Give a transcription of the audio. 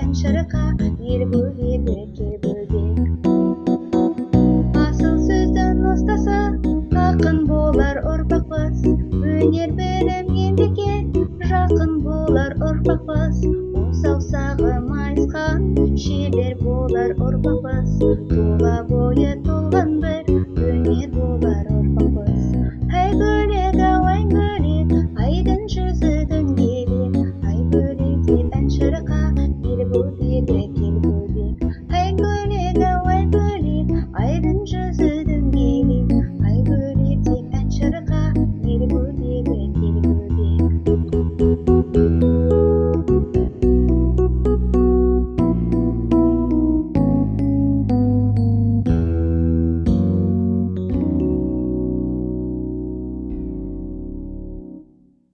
Аян шырқа, ел бөгегі, кел бөгек. Асыл сөздің ұстасы, ақын болар ұрпақпыз. Өнер білім еңбекке, жақын болар ұрпақпыз. Саусағы майысқан, шебер болар ұрпақпыз. Тұла бойы